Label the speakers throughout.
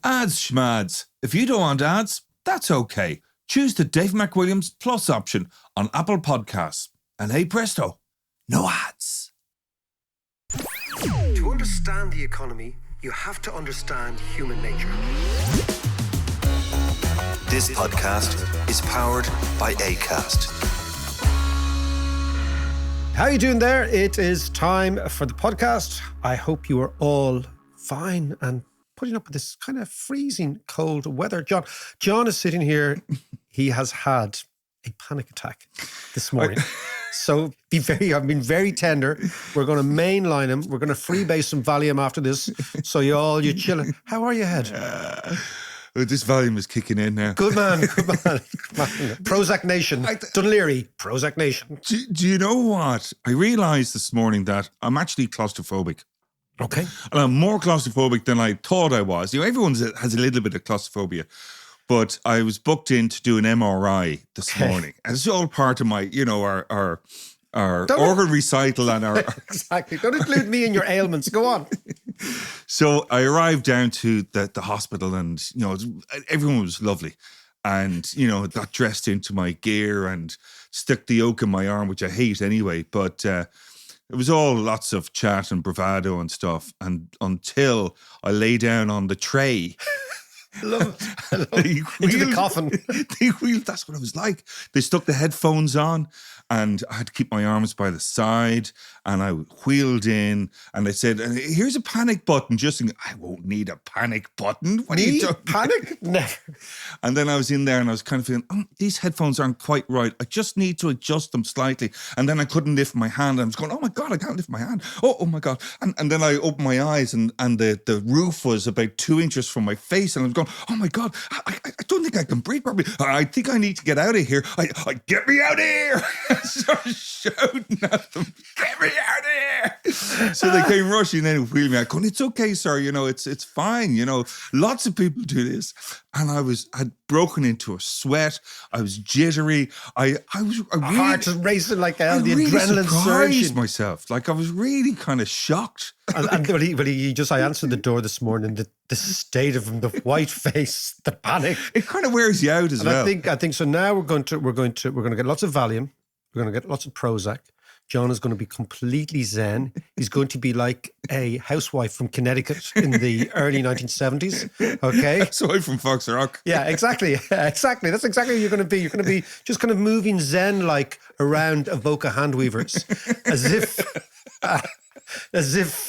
Speaker 1: Ads schmads. If you don't want ads, that's okay. Choose the Dave McWilliams Plus option on Apple Podcasts. And hey presto, no ads.
Speaker 2: To understand the economy, you have to understand human nature.
Speaker 3: This podcast is powered by Acast.
Speaker 2: How are you doing there? It is time for the podcast. I hope you are all fine and putting up with this kind of freezing cold weather. John is sitting here. He has had a panic attack this morning. So I've been very tender. We're going to mainline him. We're going to freebase some Valium after this. So you chilling. How are you, Head?
Speaker 1: This volume is kicking in now.
Speaker 2: Good man. Prozac Nation. Dunleary, Prozac Nation.
Speaker 1: Do you know what? I realised this morning that I'm actually claustrophobic.
Speaker 2: Okay.
Speaker 1: And I'm more claustrophobic than I thought I was. Everyone has a little bit of claustrophobia. But I was booked in to do an MRI this morning. And it's all part of my, our organ recital and our...
Speaker 2: Exactly. Don't include me in your ailments. Go on.
Speaker 1: So I arrived down to the hospital and, everyone was lovely. And, got dressed into my gear and stuck the yoke in my arm, which I hate anyway. But it was all lots of chat and bravado and stuff. And until I lay down on the tray...
Speaker 2: Love it. Into the coffin.
Speaker 1: They wheeled. That's what it was like. They stuck the headphones on and I had to keep my arms by the side and I wheeled in and they said, here's a panic button. I won't need a panic button. What are you doing?
Speaker 2: Panic? Never.
Speaker 1: And then I was in there and I was kind of feeling, these headphones aren't quite right. I just need to adjust them slightly. And then I couldn't lift my hand. I was going, oh my God, I can't lift my hand. Oh my God. And then I opened my eyes and the roof was about 2 inches from my face. And I was going, oh my God, I don't think I can breathe properly. I think I need to get out of here. Get me out of here. I started shouting at them, get me out of here. So they came rushing in and wheeled me out, going, it's okay, sir. It's fine. Lots of people do this. And I'd broken into a sweat. I was jittery. I really,
Speaker 2: heart was racing like hell. The
Speaker 1: really
Speaker 2: adrenaline surging.
Speaker 1: Myself. Like I was really kind of shocked.
Speaker 2: And I answered the door this morning. The state of him, the white face, the panic.
Speaker 1: It kind of wears you out as well.
Speaker 2: I think so. Now we're going to get lots of Valium. We're going to get lots of Prozac. John is going to be completely zen. He's going to be like a housewife from Connecticut in the early 1970s. Okay.
Speaker 1: Housewife from Fox Rock.
Speaker 2: Yeah, exactly. Exactly. That's exactly what you're going to be. You're going to be just kind of moving zen like around Avoca hand weavers as if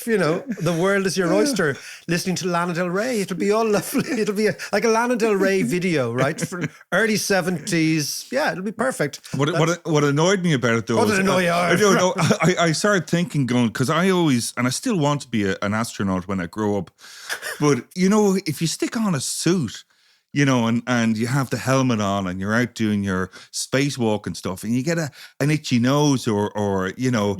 Speaker 2: the world is your oyster, listening to Lana Del Rey. It'll be all lovely. It'll be like a Lana Del Rey video, right? From early 70s. Yeah, it'll be perfect.
Speaker 1: What annoyed me about it though...
Speaker 2: What did annoy you?
Speaker 1: I don't know. I started thinking, because I always, and I still want to be an astronaut when I grow up, but, if you stick on a suit... and you have the helmet on and you're out doing your spacewalk and stuff and you get an itchy nose or you're going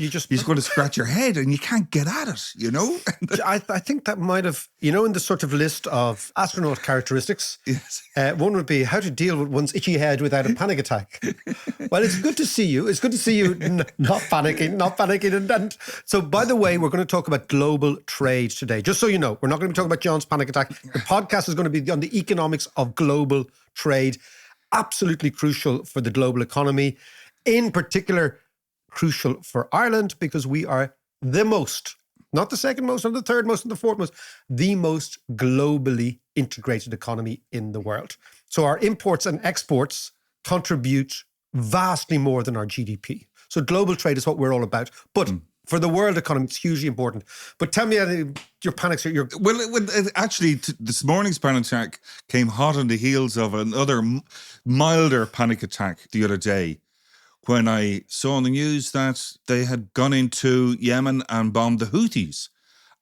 Speaker 1: to scratch your head and you can't get at it,
Speaker 2: I think that might have, in the sort of list of astronaut characteristics,
Speaker 1: yes.
Speaker 2: One would be how to deal with one's itchy head without a panic attack. Well, it's good to see you. It's good to see you not panicking. And so, by the way, we're going to talk about global trade today. Just so you know, we're not going to be talking about John's panic attack. The podcast is going to be on the economics of global trade, absolutely crucial for the global economy, in particular crucial for Ireland because we are the most, not the second most, not the third most, not the fourth most, the most globally integrated economy in the world. So our imports and exports contribute vastly more than our GDP. So global trade is what we're all about. But for the world economy, it's hugely important. But tell me your panics.
Speaker 1: Actually, this morning's panic attack came hot on the heels of another milder panic attack the other day when I saw on the news that they had gone into Yemen and bombed the Houthis.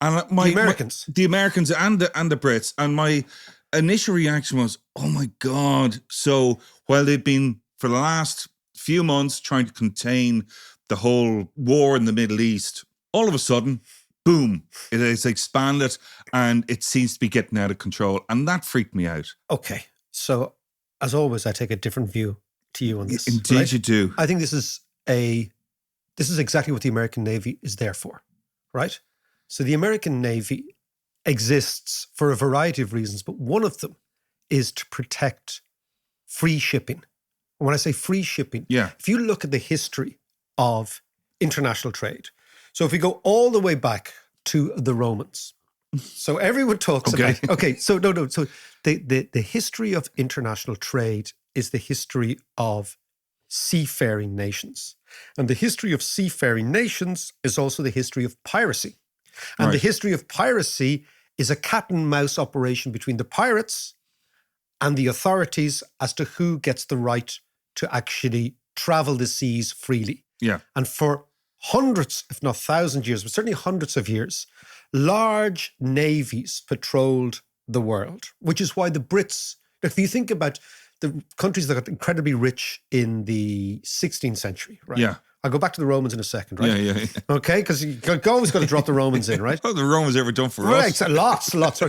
Speaker 1: And
Speaker 2: the Americans.
Speaker 1: The Americans and the Brits. And my initial reaction was, oh my God. So while they've been, for the last few months, trying to contain the whole war in the Middle East, all of a sudden, boom, it has expanded and it seems to be getting out of control. And that freaked me out.
Speaker 2: Okay. So, as always, I take a different view to you on this.
Speaker 1: Indeed, right? You do.
Speaker 2: I think this is exactly what the American Navy is there for, right? So the American Navy exists for a variety of reasons, but one of them is to protect free shipping. And when I say free shipping, if you look at the history of international trade, so if we go all the way back to the Romans, so everyone talks about, so the history of international trade is the history of seafaring nations. And the history of seafaring nations is also the history of piracy. And the history of piracy is a cat and mouse operation between the pirates and the authorities as to who gets the right to actually travel the seas freely.
Speaker 1: Yeah.
Speaker 2: And for hundreds, if not thousands years, but certainly hundreds of years, large navies patrolled the world, which is why the Brits, if you think about the countries that got incredibly rich in the 16th century, right?
Speaker 1: Yeah.
Speaker 2: I'll go back to the Romans in a second, right?
Speaker 1: Yeah.
Speaker 2: Okay, because you always got to drop the Romans in, right?
Speaker 1: What have the Romans ever done for us?
Speaker 2: Right, so lots.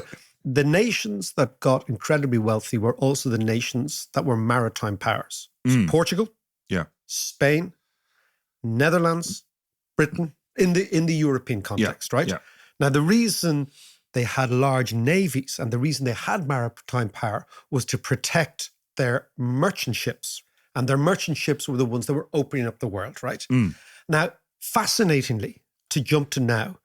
Speaker 2: The nations that got incredibly wealthy were also the nations that were maritime powers. So Portugal, Spain, Netherlands, Britain, in the European context, right?
Speaker 1: Yeah.
Speaker 2: Now, the reason they had large navies and the reason they had maritime power was to protect their merchant ships. And their merchant ships were the ones that were opening up the world, right? Now, fascinatingly, to jump to now,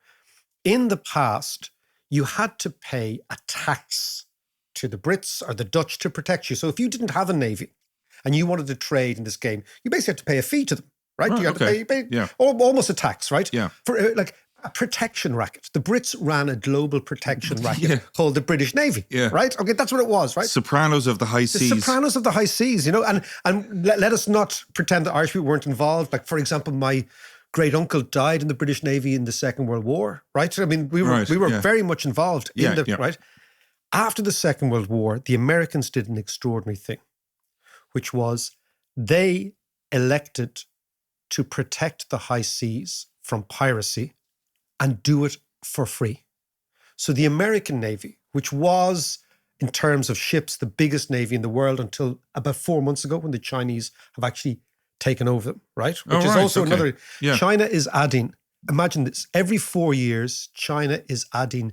Speaker 2: in the past, you had to pay a tax to the Brits or the Dutch to protect you. So if you didn't have a navy and you wanted to trade in this game, you basically had to pay a fee to them, right? You had to pay almost a tax, right?
Speaker 1: Yeah.
Speaker 2: For like a protection racket. The Brits ran a global protection racket called the British Navy, right? Okay, that's what it was, right?
Speaker 1: Sopranos of the high seas.
Speaker 2: The Sopranos of the high seas, you know, and let us not pretend that Irish people weren't involved. Like, for example, my great uncle died in the British Navy in the Second World War, right? I mean, we were very much involved in right? After the Second World War, the Americans did an extraordinary thing, which was they elected to protect the high seas from piracy and do it for free. So the American Navy, which was, in terms of ships, the biggest navy in the world until about 4 months ago when the Chinese have actually taken over them, right? Which is also another... China is adding, imagine this, every 4 years, China is adding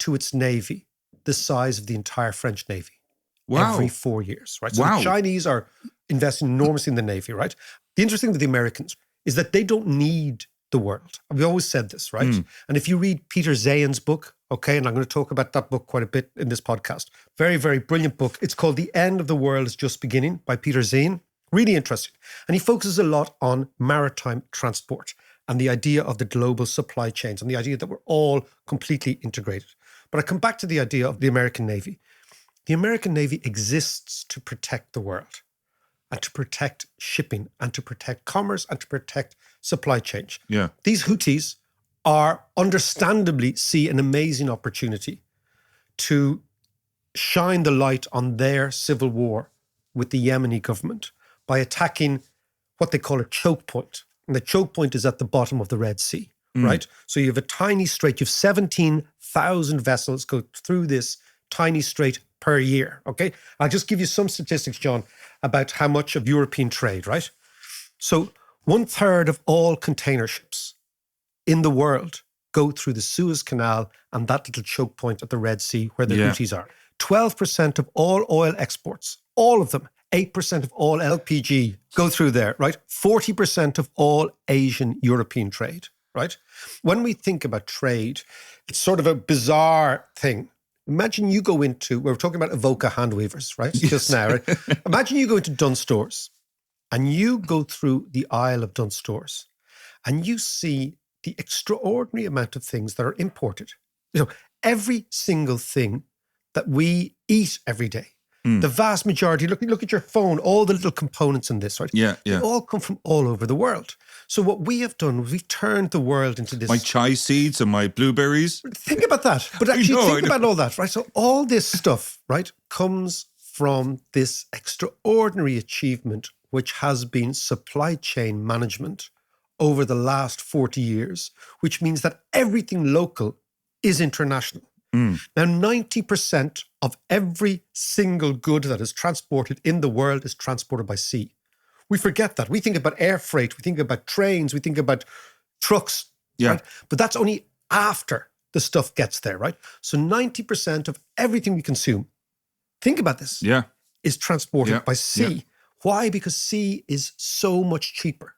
Speaker 2: to its navy the size of the entire French Navy.
Speaker 1: Wow.
Speaker 2: Every 4 years, right? So the Chinese are investing enormously in the Navy, right? The interesting thing with the Americans is that they don't need the world. We always said this, right? And if you read Peter Zayan's book, okay, and I'm going to talk about that book quite a bit in this podcast. Very, very brilliant book. It's called The End of the World is Just Beginning by Peter Zayan. Really interesting. And he focuses a lot on maritime transport and the idea of the global supply chains and the idea that we're all completely integrated. But I come back to the idea of the American Navy. The American Navy exists to protect the world and to protect shipping and to protect commerce and to protect supply chain.
Speaker 1: Yeah.
Speaker 2: These Houthis are understandably see an amazing opportunity to shine the light on their civil war with the Yemeni government by attacking what they call a choke point. And the choke point is at the bottom of the Red Sea, right? So you have a tiny strait, you have 17,000 vessels go through this tiny strait per year, okay? I'll just give you some statistics, John, about how much of European trade, right? So 1/3 of all container ships in the world go through the Suez Canal and that little choke point at the Red Sea where the Houthis are. 12% of all oil exports, all of them, 8% of all LPG go through there, right? 40% of all Asian European trade, right? When we think about trade, it's sort of a bizarre thing. Imagine you go into, we were talking about Avoca hand weavers, right? Just now, right? Imagine you go into Dunnes Stores and you go through the aisle of Dunnes Stores and you see the extraordinary amount of things that are imported. You know, every single thing that we eat every day, the vast majority, look at your phone, all the little components in this, right?
Speaker 1: Yeah.
Speaker 2: They all come from all over the world. So what we have done, we've turned the world into this...
Speaker 1: My chai seeds and my blueberries.
Speaker 2: Think about that. But actually think about all that, right? So all this stuff, right, comes from this extraordinary achievement, which has been supply chain management over the last 40 years, which means that everything local is international. Now, 90% of every single good that is transported in the world is transported by sea. We forget that. We think about air freight, we think about trains, we think about trucks.
Speaker 1: Yeah.
Speaker 2: Right? But that's only after the stuff gets there, right? So 90% of everything we consume, think about this,
Speaker 1: Yeah.
Speaker 2: is transported by sea.
Speaker 1: Yeah.
Speaker 2: Why? Because sea is so much cheaper.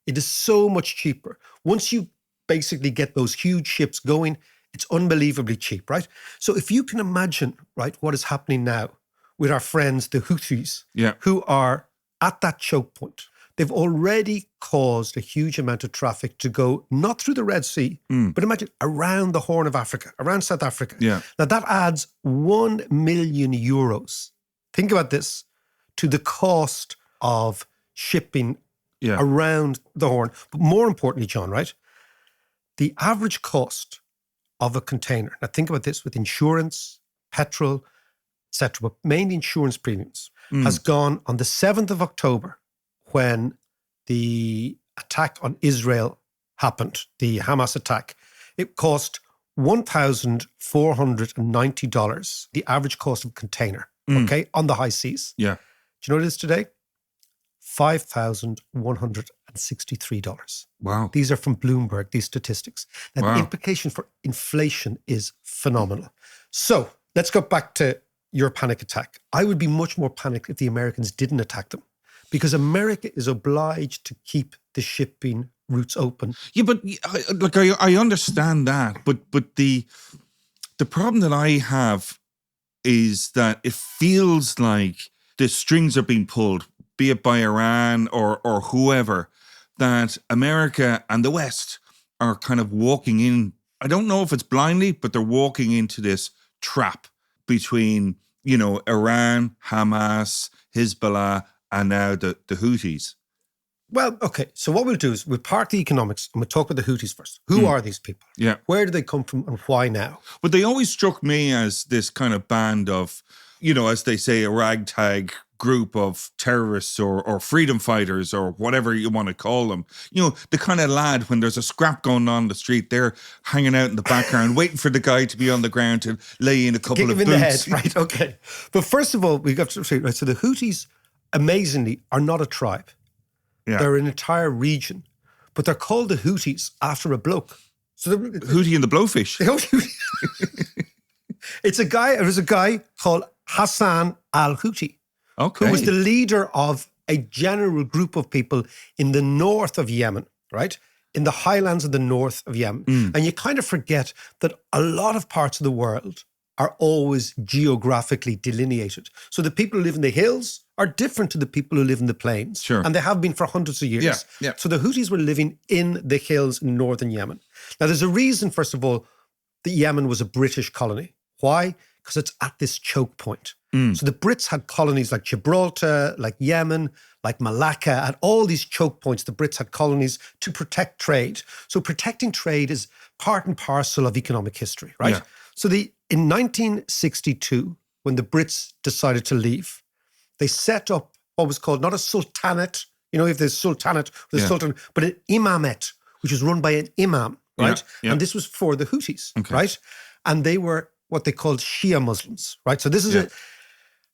Speaker 2: It is so much cheaper. Once you basically get those huge ships going, it's unbelievably cheap, right? So if you can imagine, right, what is happening now with our friends, the Houthis, who are at that choke point, they've already caused a huge amount of traffic to go not through the Red Sea, but imagine around the Horn of Africa, around South Africa.
Speaker 1: Yeah.
Speaker 2: Now that adds 1 million euros. Think about this, to the cost of shipping around the Horn. But more importantly, John, right? The average cost of a container, now think about this, with insurance, petrol, etc., but mainly insurance premiums, has gone on the 7th of October when the attack on Israel happened, the Hamas attack. It cost $1,490, the average cost of a container, okay, on the high seas.
Speaker 1: Yeah.
Speaker 2: Do you know what it is today? $5,163.
Speaker 1: Wow.
Speaker 2: These are from Bloomberg, these statistics. And the implication for inflation is phenomenal. So let's go back to your panic attack. I would be much more panicked if the Americans didn't attack them, because America is obliged to keep the shipping routes open.
Speaker 1: Yeah, but like I understand that, but the problem that I have is that it feels like the strings are being pulled, be it by Iran or whoever, that America and the West are kind of walking in. I don't know if it's blindly, but they're walking into this trap between, you know, Iran, Hamas, Hezbollah, and now the Houthis.
Speaker 2: Well, okay. So what we'll do is we'll park the economics and we'll talk about the Houthis first. Who are these people?
Speaker 1: Yeah.
Speaker 2: Where do they come from and why now?
Speaker 1: But they always struck me as this kind of band of, you know, as they say, a ragtag group of terrorists or freedom fighters or whatever you want to call them. You know, the kind of lad, when there's a scrap going on the street, they're hanging out in the background, waiting for the guy to be on the ground to lay in a couple
Speaker 2: Kick
Speaker 1: of
Speaker 2: him
Speaker 1: boots.
Speaker 2: in the head, right? Okay. But first of all, we've got to say, right, so the Houthis, amazingly, are not a tribe.
Speaker 1: Yeah.
Speaker 2: They're an entire region, but they're called the Houthis after a bloke. So
Speaker 1: Houthi and the Blowfish.
Speaker 2: It was a guy called Hassan al-Houthi,
Speaker 1: Okay.
Speaker 2: who was the leader of a general group of people in the north of Yemen, right? In the highlands of the north of Yemen. And you kind of forget that a lot of parts of the world are always geographically delineated. So the people who live in the hills are different to the people who live in the plains.
Speaker 1: Sure.
Speaker 2: And they have been for hundreds of years.
Speaker 1: Yeah, yeah.
Speaker 2: So the Houthis were living in the hills in northern Yemen. Now, there's a reason, first of all, that Yemen was a British colony. Why? Because it's at this choke point. So the Brits had colonies like Gibraltar, like Yemen, like Malacca, at all these choke points. The Brits had colonies to protect trade. So protecting trade is part and parcel of economic history, right?
Speaker 1: Yeah.
Speaker 2: So in 1962, when the Brits decided to leave, they set up what was called not a sultanate, you know, if there's sultanate, there's sultan, but an imamate, which was run by an imam, right?
Speaker 1: Yeah.
Speaker 2: And this was for the Houthis, right? And they were what they called Shia Muslims, right? So this is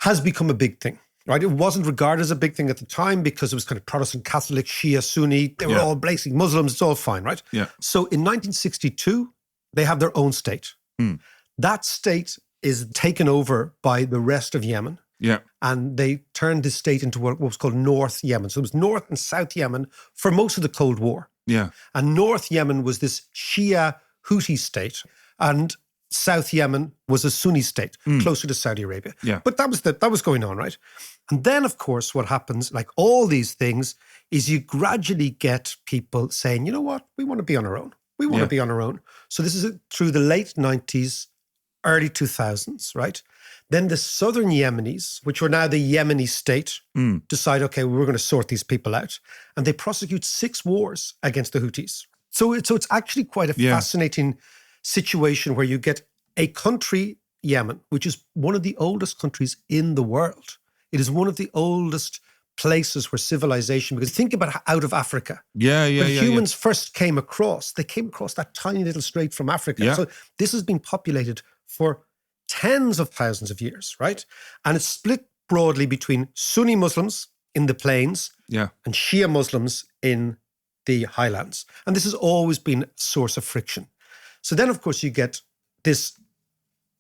Speaker 2: has become a big thing, right? It wasn't regarded as a big thing at the time because it was kind of Protestant, Catholic, Shia, Sunni. They were all basically Muslims. It's all fine, right?
Speaker 1: Yeah.
Speaker 2: So in 1962, they have their own state. That state is taken over by the rest of Yemen.
Speaker 1: Yeah.
Speaker 2: And they turned this state into what was called North Yemen. So it was North and South Yemen for most of the Cold War.
Speaker 1: Yeah.
Speaker 2: And North Yemen was this Shia Houthi state. And South Yemen was a Sunni state, closer to Saudi Arabia.
Speaker 1: Yeah.
Speaker 2: But that was going on, right? And then, of course, what happens, like all these things, is you gradually get people saying, you know what, we want to be on our own. We want to be on our own. So this is through the late 90s, early 2000s, right? Then the southern Yemenis, which were now the Yemeni state, decide, okay, we're going to sort these people out. And they prosecute 6 wars against the Houthis. So it's actually quite a fascinating situation where you get a country, Yemen, which is one of the oldest countries in the world. It is one of the oldest places where civilization, because think about out of Africa. When humans first came across, they came across that tiny little strait from Africa.
Speaker 1: Yeah.
Speaker 2: So this has been populated for tens of thousands of years, right? And it's split broadly between Sunni Muslims in the plains and Shia Muslims in the highlands. And this has always been a source of friction. So then, of course, you get this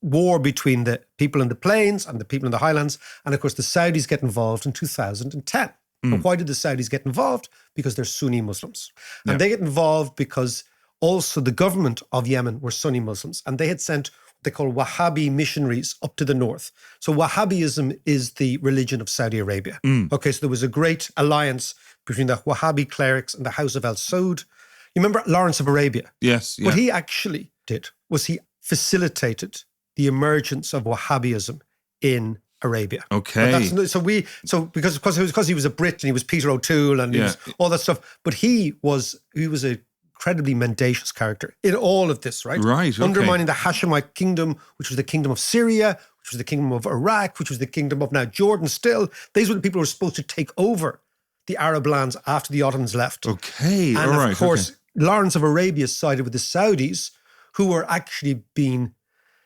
Speaker 2: war between the people in the plains and the people in the highlands. And of course, the Saudis get involved in 2010. And why did the Saudis get involved? Because they're Sunni Muslims. And they get involved because also the government of Yemen were Sunni Muslims. And they had sent what they call Wahhabi missionaries up to the north. So Wahhabism is the religion of Saudi Arabia. Okay, so there was a great alliance between the Wahhabi clerics and the House of Al Saud. You remember Lawrence of Arabia?
Speaker 1: Yes. Yeah.
Speaker 2: What he actually did was he facilitated the emergence of Wahhabism in Arabia.
Speaker 1: Okay.
Speaker 2: Because he was a Brit and he was Peter O'Toole and he was all that stuff. But he was an incredibly mendacious character in all of this, right?
Speaker 1: Right. Okay.
Speaker 2: Undermining the Hashemite kingdom, which was the kingdom of Syria, which was the kingdom of Iraq, which was the kingdom of now Jordan still. These were the people who were supposed to take over the Arab lands after the Ottomans left.
Speaker 1: Okay.
Speaker 2: And
Speaker 1: all right.
Speaker 2: of course, Lawrence of Arabia sided with the Saudis, who were actually being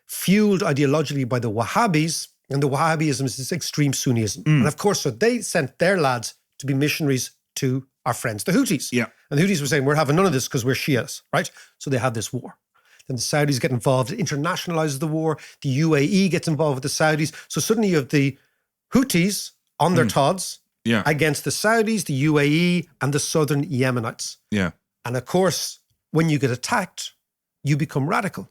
Speaker 2: fueled ideologically by the Wahhabis. And the Wahhabism is this extreme Sunnism. And of course, so they sent their lads to be missionaries to our friends, the Houthis.
Speaker 1: Yeah.
Speaker 2: And the Houthis were saying, we're having none of this because we're Shias, right? So they had this war. Then the Saudis get involved. It internationalizes the war. The UAE gets involved with the Saudis. So suddenly you have the Houthis on their tods against the Saudis, the UAE, and the southern Yemenites.
Speaker 1: Yeah.
Speaker 2: And of course, when you get attacked, you become radical.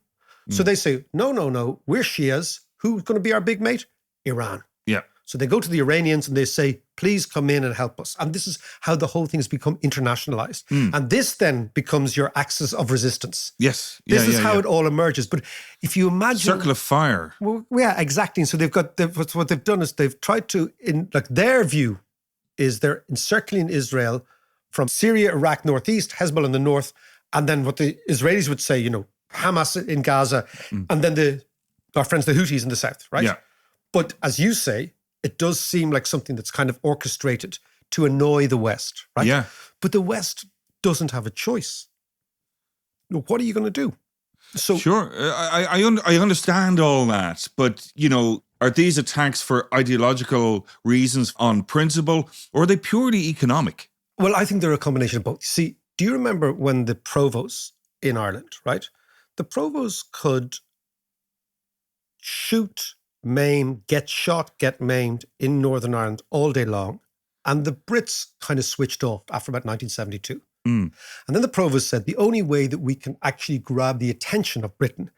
Speaker 2: So they say, no, we're Shias. Who's going to be our big mate? Iran.
Speaker 1: Yeah.
Speaker 2: So they go to the Iranians and they say, please come in and help us. And this is how the whole thing has become internationalized. And this then becomes your axis of resistance.
Speaker 1: Yes.
Speaker 2: This is how it all emerges. But if you imagine...
Speaker 1: Circle of fire.
Speaker 2: Well, yeah, exactly. And so what they've done is they've tried to, their view is they're encircling Israel from Syria, Iraq, northeast, Hezbollah in the north, and then what the Israelis would say, Hamas in Gaza, and then our friends, the Houthis in the south, right?
Speaker 1: Yeah.
Speaker 2: But as you say, it does seem like something that's kind of orchestrated to annoy the West, right?
Speaker 1: Yeah.
Speaker 2: But the West doesn't have a choice. What are you going to do? So
Speaker 1: Sure. I understand all that, but, are these attacks for ideological reasons on principle, or are they purely economic?
Speaker 2: Well, I think they're a combination of both. See, do you remember when the provosts in Ireland, right? The provosts could shoot, maim, get shot, get maimed in Northern Ireland all day long. And the Brits kind of switched off after about 1972. And then the provost said, the only way that we can actually grab the attention of Britain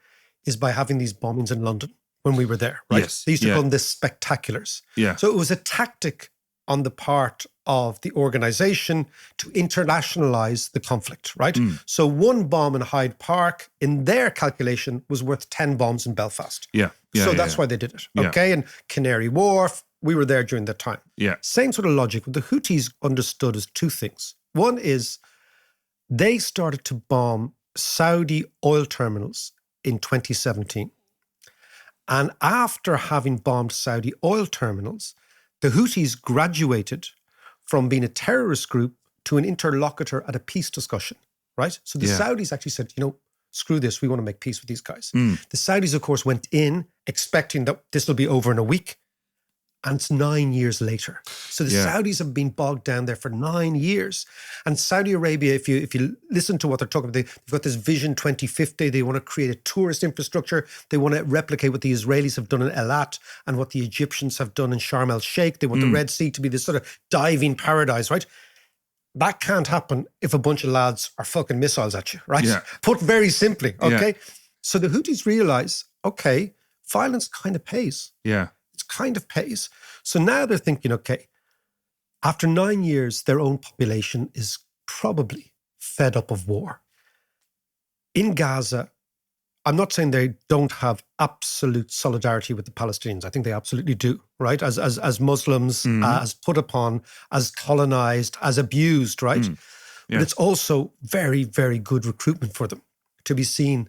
Speaker 2: is by having these bombings in London when we were there, right?
Speaker 1: Yes.
Speaker 2: They used to call them the spectaculars.
Speaker 1: Yeah.
Speaker 2: So it was a tactic on the part of the organization to internationalize the conflict, right? So one bomb in Hyde Park, in their calculation, was worth 10 bombs in Belfast.
Speaker 1: Yeah.
Speaker 2: So that's why they did it, okay? And Canary Wharf, we were there during that time.
Speaker 1: Yeah.
Speaker 2: Same sort of logic. What the Houthis understood is two things. One is they started to bomb Saudi oil terminals in 2017. And after having bombed Saudi oil terminals, the Houthis graduated from being a terrorist group to an interlocutor at a peace discussion, right? So the Saudis actually said, screw this, we want to make peace with these guys. The Saudis, of course, went in expecting that this will be over in a week. And it's 9 years later. So the Saudis have been bogged down there for 9 years. And Saudi Arabia, if you listen to what they're talking about, they've got this Vision 2050. They want to create a tourist infrastructure. They want to replicate what the Israelis have done in Eilat and what the Egyptians have done in Sharm el-Sheikh. They want the Red Sea to be this sort of diving paradise, right? That can't happen if a bunch of lads are fucking missiles at you, right?
Speaker 1: Yeah.
Speaker 2: Put very simply, okay? So the Houthis realize, okay, violence kind of pays.
Speaker 1: Yeah.
Speaker 2: It kind of pays. So now they're thinking, okay, after 9 years, their own population is probably fed up of war. In Gaza, I'm not saying they don't have absolute solidarity with the Palestinians. I think they absolutely do, right? As Muslims, as put upon, as colonized, as abused, right? But it's also very, very good recruitment for them to be seen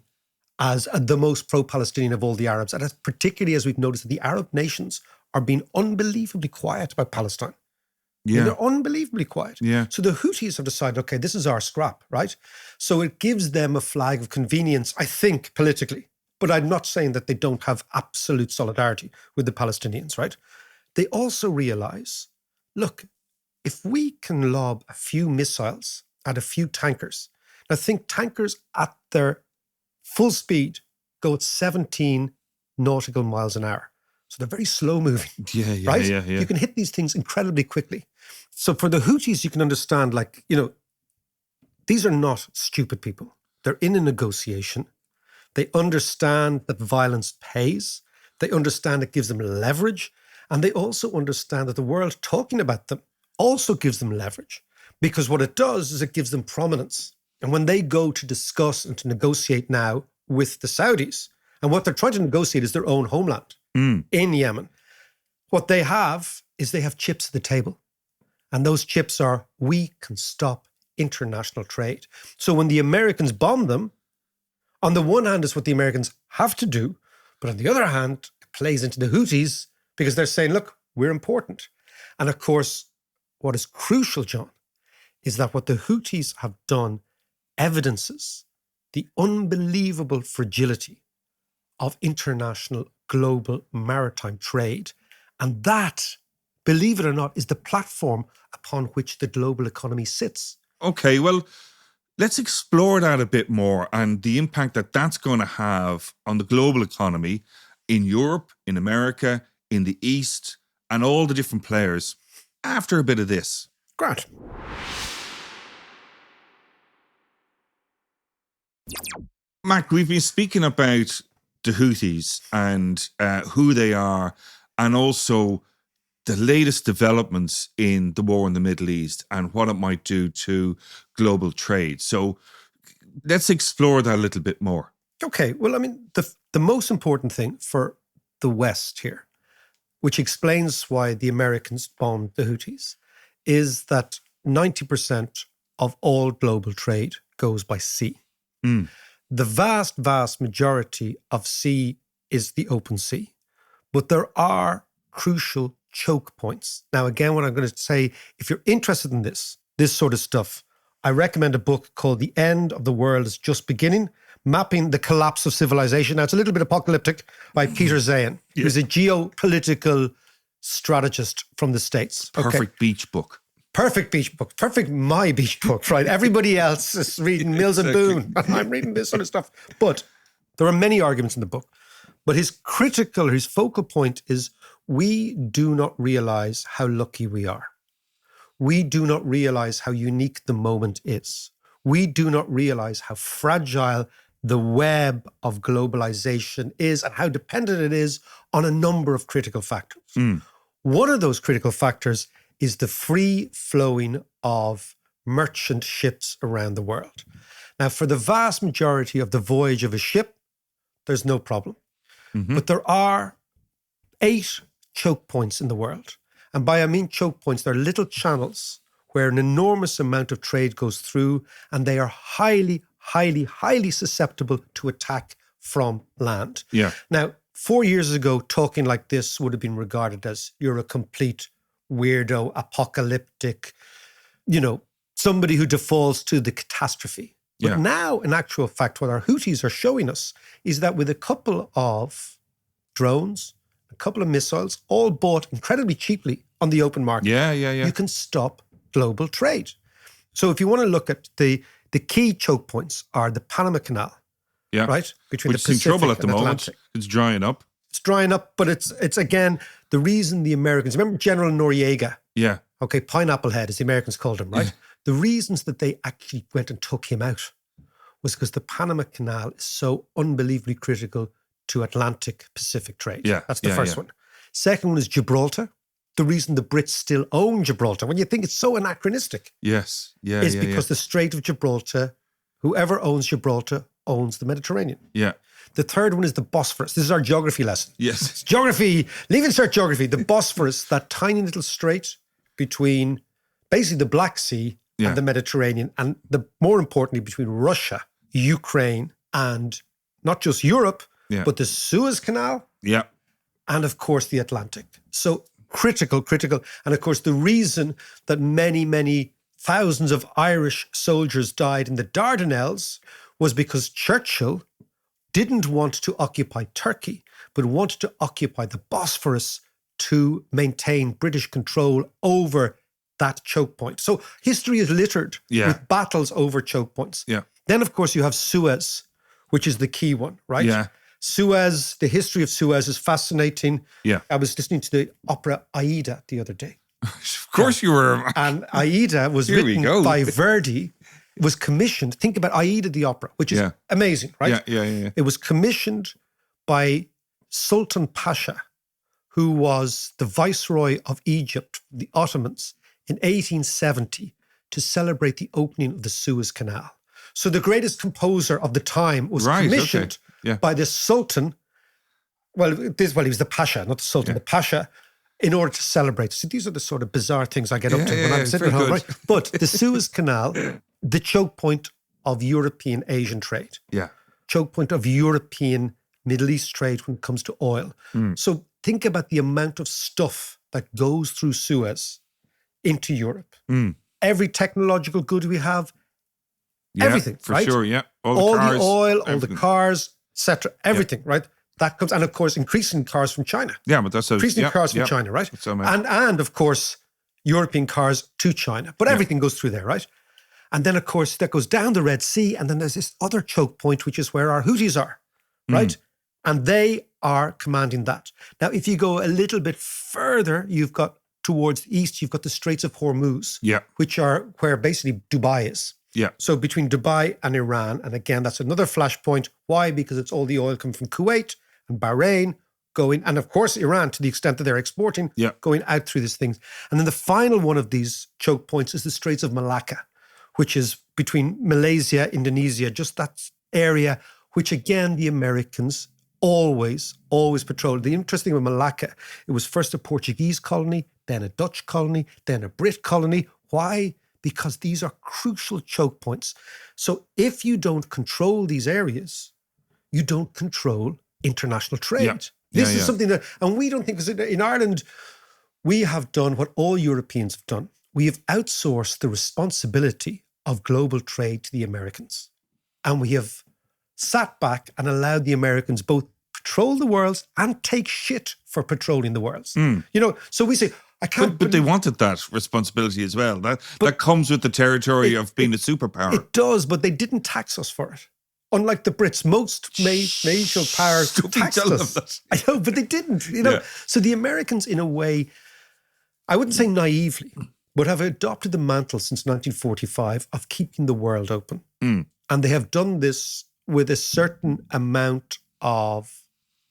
Speaker 2: as the most pro-Palestinian of all the Arabs. And particularly as we've noticed that the Arab nations are being unbelievably quiet about Palestine.
Speaker 1: Yeah.
Speaker 2: They're unbelievably quiet.
Speaker 1: Yeah.
Speaker 2: So the Houthis have decided, okay, this is our scrap, right? So it gives them a flag of convenience, I think, politically. But I'm not saying that they don't have absolute solidarity with the Palestinians, right? They also realize, look, if we can lob a few missiles at a few tankers, now think tankers at their full speed go at 17 nautical miles an hour. So they're very slow moving, right?
Speaker 1: Yeah.
Speaker 2: You can hit these things incredibly quickly. So for the Houthis, you can understand, like, these are not stupid people. They're in a negotiation. They understand that violence pays. They understand it gives them leverage. And they also understand that the world talking about them also gives them leverage, because what it does is it gives them prominence. And when they go to discuss and to negotiate now with the Saudis, and what they're trying to negotiate is their own homeland in Yemen, what they have is they have chips at the table. And those chips are, we can stop international trade. So when the Americans bomb them, on the one hand, it's what the Americans have to do, but on the other hand, it plays into the Houthis because they're saying, look, we're important. And of course, what is crucial, John, is that what the Houthis have done evidences the unbelievable fragility of international global maritime trade. And that, believe it or not, is the platform upon which the global economy sits.
Speaker 1: Okay, well, let's explore that a bit more and the impact that that's going to have on the global economy in Europe, in America, in the East, and all the different players after a bit of this.
Speaker 2: Grant.
Speaker 1: Mark, we've been speaking about the Houthis and who they are, and also the latest developments in the war in the Middle East and what it might do to global trade. So let's explore that a little bit more.
Speaker 2: Okay, well, I mean, the most important thing for the West here, which explains why the Americans bombed the Houthis, is that 90% of all global trade goes by sea. The vast, vast majority of sea is the open sea. But there are crucial choke points. Now, again, what I'm going to say, if you're interested in this sort of stuff, I recommend a book called The End of the World is Just Beginning, Mapping the Collapse of Civilization. Now, it's a little bit apocalyptic, by Peter Zayan, who's a geopolitical strategist from the States.
Speaker 1: Perfect beach book.
Speaker 2: Perfect beach book. Perfect my beach book, right? Everybody else is reading Mills and Boone, and I'm reading this sort of stuff. But there are many arguments in the book. But his focal point is, we do not realize how lucky we are. We do not realize how unique the moment is. We do not realize how fragile the web of globalization is and how dependent it is on a number of critical factors. One of those critical factors is the free flowing of merchant ships around the world. Now, for the vast majority of the voyage of a ship, there's no problem. But there are 8 choke points in the world. And by I mean choke points, they're little channels where an enormous amount of trade goes through, and they are highly, highly, highly susceptible to attack from land.
Speaker 1: Yeah.
Speaker 2: Now, 4 years ago, talking like this would have been regarded as, you're a complete weirdo, apocalyptic, somebody who defaults to the catastrophe. But now, in actual fact, what our Houthis are showing us is that with a couple of drones, a couple of missiles, all bought incredibly cheaply on the open market, you can stop global trade. So if you want to look at the key choke points are the Panama Canal, right? Between
Speaker 1: Which
Speaker 2: the
Speaker 1: is in
Speaker 2: Pacific
Speaker 1: trouble at the
Speaker 2: and
Speaker 1: moment.
Speaker 2: Atlantic.
Speaker 1: It's drying up.
Speaker 2: It's drying up, but it's again, the reason the Americans, remember General Noriega?
Speaker 1: Yeah.
Speaker 2: Okay, Pineapple Head, as the Americans called him, right? The reasons that they actually went and took him out was because the Panama Canal is so unbelievably critical to Atlantic-Pacific trade.
Speaker 1: Yeah,
Speaker 2: That's the first one. Second one is Gibraltar. The reason the Brits still own Gibraltar, when you think it's so anachronistic,
Speaker 1: is
Speaker 2: because the Strait of Gibraltar, whoever owns Gibraltar owns the Mediterranean.
Speaker 1: Yeah.
Speaker 2: The third one is the Bosphorus. This is our geography lesson.
Speaker 1: Yes.
Speaker 2: It's geography, leave insert geography. The Bosphorus, that tiny little strait between basically the Black Sea and the Mediterranean, and more importantly, between Russia, Ukraine, and not just Europe, but the Suez Canal, and of course the Atlantic. So critical. And of course, the reason that many, many thousands of Irish soldiers died in the Dardanelles was because Churchill didn't want to occupy Turkey, but wanted to occupy the Bosphorus to maintain British control over that choke point. So history is littered with battles over choke points.
Speaker 1: Yeah.
Speaker 2: Then, of course, you have Suez, which is the key one, right?
Speaker 1: Yeah.
Speaker 2: Suez, the history of Suez is fascinating.
Speaker 1: Yeah.
Speaker 2: I was listening to the opera Aida the other day.
Speaker 1: Of course you were.
Speaker 2: And Aida was
Speaker 1: Here we
Speaker 2: written
Speaker 1: go.
Speaker 2: by Verdi. It was commissioned. Think about Aida the opera, which is amazing, right?
Speaker 1: Yeah.
Speaker 2: It was commissioned by Sultan Pasha, who was the viceroy of Egypt, the Ottomans, in 1870 to celebrate the opening of the Suez Canal. So the greatest composer of the time was commissioned by the Sultan. Well, he was the Pasha, not the Sultan, the Pasha, in order to celebrate. So these are the sort of bizarre things I get up to when I'm sitting at home, right? But the Suez Canal, the choke point of European Asian trade.
Speaker 1: Yeah.
Speaker 2: Choke point of European Middle East trade when it comes to oil. So think about the amount of stuff that goes through Suez into Europe. Every technological good we have, everything,
Speaker 1: for
Speaker 2: right?
Speaker 1: sure, yeah.
Speaker 2: All
Speaker 1: the cars,
Speaker 2: the oil, all
Speaker 1: everything.
Speaker 2: the cars, etc. Everything, right? That comes, and of course, increasing cars from China.
Speaker 1: Yeah, but that's
Speaker 2: Increasing cars from China, right? And of course, European cars to China. But everything goes through there, right? And then, of course, that goes down the Red Sea. And then there's this other choke point, which is where our Houthis are, right? And they are commanding that. Now, if you go a little bit further, you've got towards the east, you've got the Straits of Hormuz, which are where basically Dubai is.
Speaker 1: Yeah.
Speaker 2: So between Dubai and Iran, and again, that's another flashpoint. Why? Because it's all the oil coming from Kuwait and Bahrain going, and of course Iran, to the extent that they're exporting, going out through these things. And then the final one of these choke points is the Straits of Malacca, which is between Malaysia, Indonesia, just that area, which again, the Americans always patrolled. The interesting with Malacca, it was first a Portuguese colony, then a Dutch colony, then a Brit colony. Why? Because these are crucial choke points. So if you don't control these areas, you don't control international trade. This is something that, and we don't think, because in Ireland, we have done what all Europeans have done. We have outsourced the responsibility of global trade to the Americans. And we have sat back and allowed the Americans both patrol the worlds and take shit for patrolling the worlds. You know, so we say, I can't.
Speaker 1: But they wanted that responsibility as well. That comes with the territory of being a superpower.
Speaker 2: It does, but they didn't tax us for it. Unlike the Brits, most major powers taxed us. I know, but they didn't. You know, so the Americans, in a way, I wouldn't say naively, but have adopted the mantle since 1945 of keeping the world open, and they have done this with a certain amount of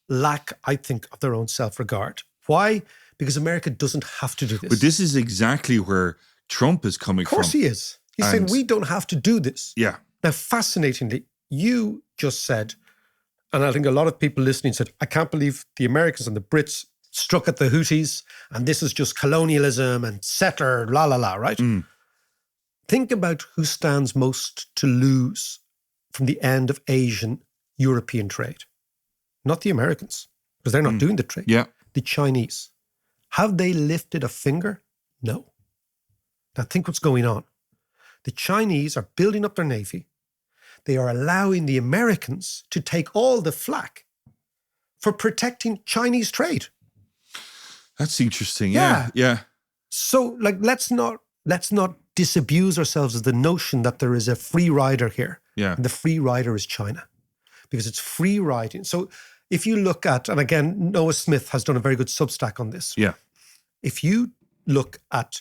Speaker 2: lack, I think, of their own self-regard. Why? Because America doesn't have to do this.
Speaker 1: But this is exactly where Trump is coming from.
Speaker 2: Of course he is. He's saying we don't have to do this.
Speaker 1: Yeah.
Speaker 2: Now, fascinatingly, you just said, and I think a lot of people listening said, I can't believe the Americans and the Brits struck at the Houthis, and this is just colonialism and settler, la, la, la, right? Think about who stands most to lose from the end of Asian-European trade. Not the Americans, because they're not doing the trade.
Speaker 1: Yeah.
Speaker 2: The Chinese. Have they lifted a finger? No. Now think what's going on. The Chinese are building up their navy. They are allowing the Americans to take all the flack for protecting Chinese trade.
Speaker 1: That's interesting. Yeah.
Speaker 2: So, like, let's not disabuse ourselves of the notion that there is a free rider here.
Speaker 1: Yeah.
Speaker 2: And the free rider is China, because it's free riding. So if you look at, and again, Noah Smith has done a very good Substack on this.
Speaker 1: Yeah.
Speaker 2: If you look at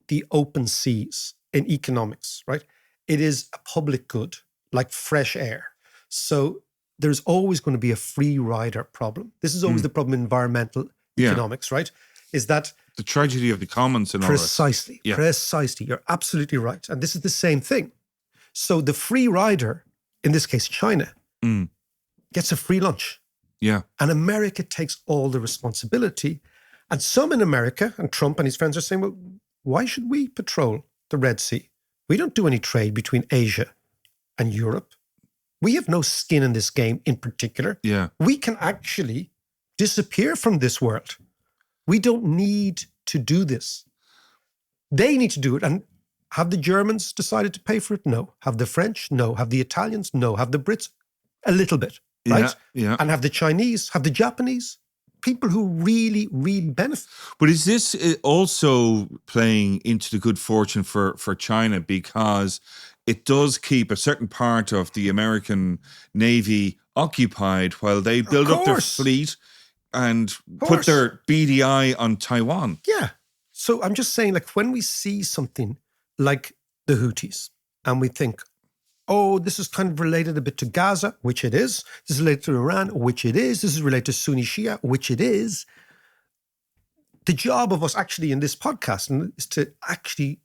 Speaker 2: the open seas in economics, right, it is a public good, like fresh air. So there's always going to be a free rider problem. This is always the problem in environmental economics, right? Is that
Speaker 1: the tragedy of the commons and all that.
Speaker 2: Precisely. You're absolutely right. And this is the same thing. So the free rider, in this case China, gets a free lunch.
Speaker 1: Yeah.
Speaker 2: And America takes all the responsibility. And some in America, and Trump and his friends are saying, well, why should we patrol the Red Sea? We don't do any trade between Asia and Europe. We have no skin in this game in particular.
Speaker 1: Yeah.
Speaker 2: We can actually disappear from this world. We don't need to do this. They need to do it. And have the Germans decided to pay for it? No. Have the French? No. Have the Italians? No. Have the Brits? A little bit, right?
Speaker 1: Yeah.
Speaker 2: And have the Chinese? Have the Japanese? People who really, really benefit.
Speaker 1: But is this also playing into the good fortune for China, because it does keep a certain part of the American Navy occupied while they build up their
Speaker 2: course.
Speaker 1: fleet and put
Speaker 2: course.
Speaker 1: their beady eye on Taiwan.
Speaker 2: Yeah. So I'm just saying, like, when we see something like the Houthis and we think, oh, this is kind of related a bit to Gaza, which it is. This is related to Iran, which it is. This is related to Sunni Shia, which it is. The job of us actually in this podcast is to actually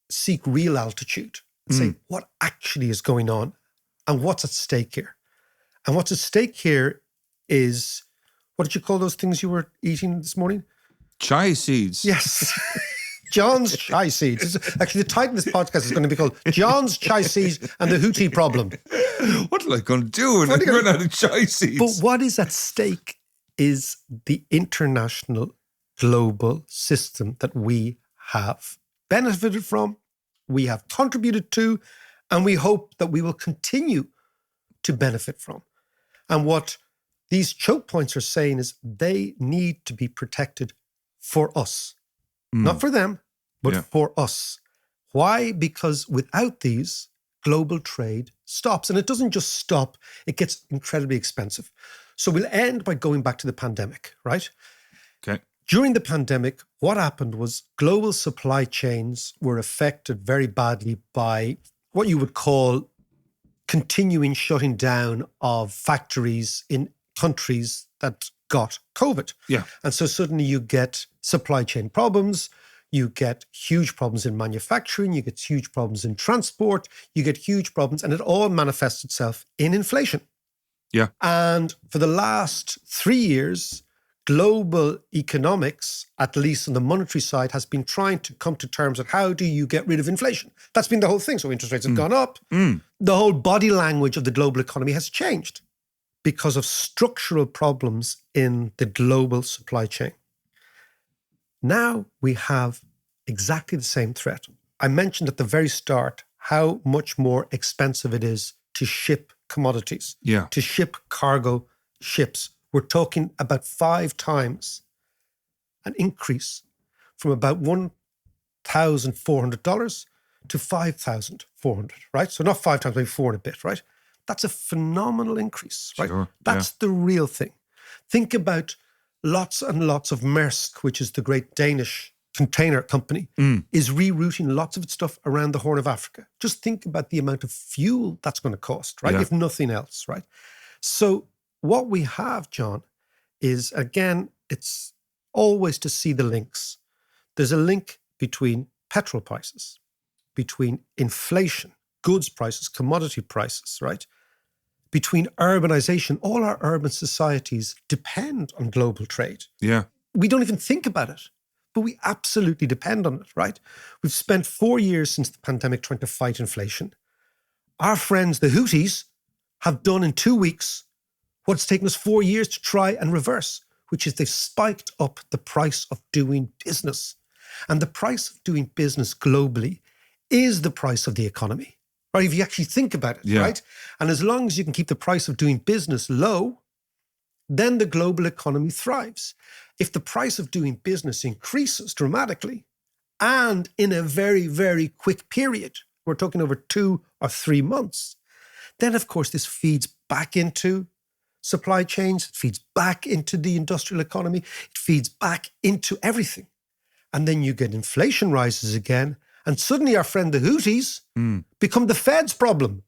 Speaker 2: seek real altitude and say what actually is going on and what's at stake here. And what's at stake here is, what did you call those things you were eating this morning?
Speaker 1: Chai seeds.
Speaker 2: Yes. John's Chai Seeds. Actually, the title of this podcast is going to be called John's Chai Seeds and the Houthi Problem.
Speaker 1: What am I going to do when I run out of chai seeds?
Speaker 2: But what is at stake is the international global system that we have benefited from, we have contributed to, and we hope that we will continue to benefit from. And what these choke points are saying is they need to be protected for us. Not for them, but for us. Why? Because without these, global trade stops. And it doesn't just stop, it gets incredibly expensive. So we'll end by going back to the pandemic, right?
Speaker 1: Okay.
Speaker 2: During the pandemic, what happened was global supply chains were affected very badly by what you would call continuing shutting down of factories in countries that got COVID.
Speaker 1: Yeah.
Speaker 2: And so suddenly you get supply chain problems, you get huge problems in manufacturing, you get huge problems in transport, you get huge problems, and it all manifests itself in inflation.
Speaker 1: Yeah.
Speaker 2: And for the last 3 years, global economics, at least on the monetary side, has been trying to come to terms with how do you get rid of inflation? That's been the whole thing. So interest rates have gone up. The whole body language of the global economy has changed because of structural problems in the global supply chain. Now we have exactly the same threat. I mentioned at the very start how much more expensive it is to ship commodities, to ship cargo ships. We're talking about 5 times an increase from about $1,400 to $5,400, right? So not 5 times, maybe 4 and a bit, right? That's a phenomenal increase, right?
Speaker 1: Sure,
Speaker 2: That's the real thing. Think about lots and lots of Maersk, which is the great Danish container company, is rerouting lots of its stuff around the Horn of Africa. Just think about the amount of fuel that's going to cost, right? If nothing else, right? So what we have, John, is, again, it's always to see the links. There's a link between petrol prices, between inflation, goods prices, commodity prices, right? Between urbanization. All our urban societies depend on global trade.
Speaker 1: Yeah.
Speaker 2: We don't even think about it, but we absolutely depend on it, right? We've spent 4 years since the pandemic trying to fight inflation. Our friends, the Houthis, have done in 2 weeks what's taken us 4 years to try and reverse, which is they've spiked up the price of doing business. And the price of doing business globally is the price of the economy, right? If you actually think about it, right? And as long as you can keep the price of doing business low, then the global economy thrives. If the price of doing business increases dramatically and in a very, very quick period, we're talking over 2 or 3 months, then of course this feeds back into supply chains, it feeds back into the industrial economy, it feeds back into everything. And then you get inflation rises again, and suddenly our friend the Houthis become the Fed's problem.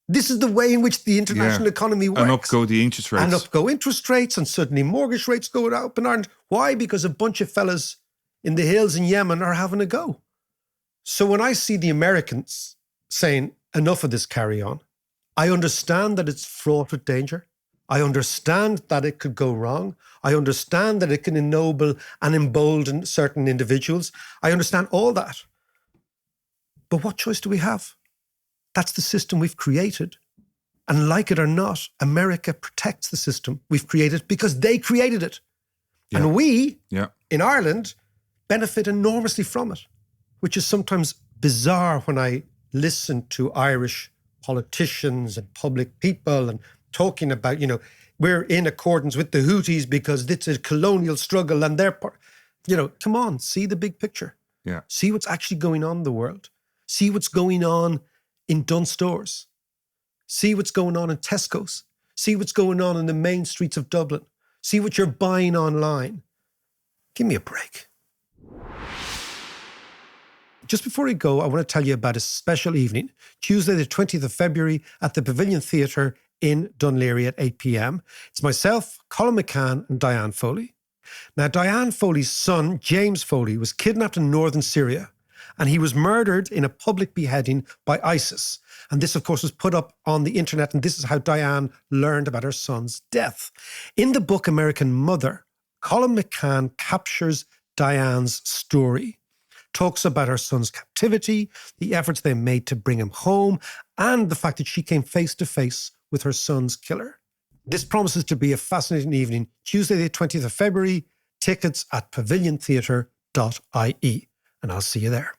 Speaker 2: This is the way in which the international economy works.
Speaker 1: And up go the interest rates.
Speaker 2: And up go interest rates, and suddenly mortgage rates go up in Ireland. Why? Because a bunch of fellas in the hills in Yemen are having a go. So when I see the Americans saying, enough of this carry on, I understand that it's fraught with danger. I understand that it could go wrong. I understand that it can ennoble and embolden certain individuals. I understand all that. But what choice do we have? That's the system we've created. And like it or not, America protects the system we've created because they created it.
Speaker 1: Yeah.
Speaker 2: And we, in Ireland, benefit enormously from it, which is sometimes bizarre when I listen to Irish politicians and public people and talking about, we're in accordance with the Houthis because it's a colonial struggle and they're part. Come on, see the big picture.
Speaker 1: Yeah.
Speaker 2: See what's actually going on in the world. See what's going on in Dunnes Stores. See what's going on in Tesco's. See what's going on in the main streets of Dublin. See what you're buying online. Give me a break. Just before I go, I want to tell you about a special evening, Tuesday the 20th of February at the Pavilion Theatre in Dunleary at 8 p.m. It's myself, Colin McCann and Diane Foley. Now, Diane Foley's son, James Foley, was kidnapped in northern Syria and he was murdered in a public beheading by ISIS. And this, of course, was put up on the internet, and this is how Diane learned about her son's death. In the book American Mother, Colin McCann captures Diane's story, talks about her son's captivity, the efforts they made to bring him home, and the fact that she came face to face with her son's killer. This promises to be a fascinating evening, Tuesday the 20th of February, tickets at paviliontheatre.ie, and I'll see you there.